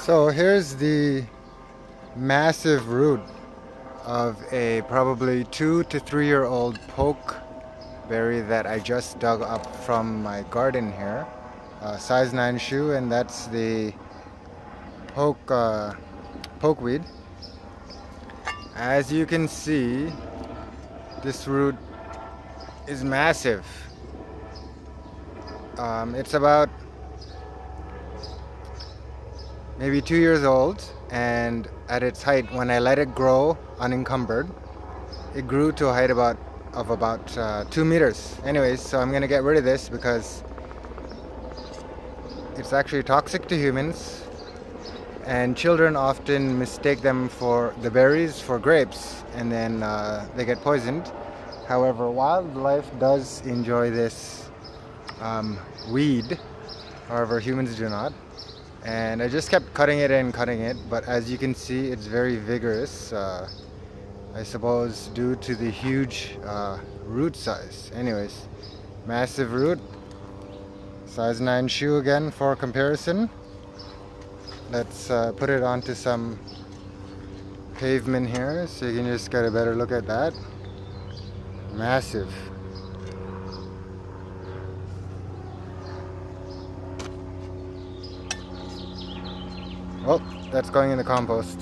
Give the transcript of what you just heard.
So here's the massive root of a probably 2 to 3 year old pokeberry that I just dug up from my garden here. Size 9 shoe, and that's the pokeweed. As you can see, this root is massive. It's about maybe 2 years old, and at its height, when I let it grow unencumbered, it grew to a height of about 2 meters. Anyways, so I'm gonna get rid of this because it's actually toxic to humans, and children often mistake them for the berries for grapes, and then they get poisoned. However, wildlife does enjoy this weed. However, humans do not. And I just kept cutting it and cutting it, but as you can see, it's very vigorous. I suppose due to the huge root size. Anyways, massive root. Size 9 shoe again for comparison. Let's put it onto some pavement here so you can just get a better look at that. Massive. Well, that's going in the compost.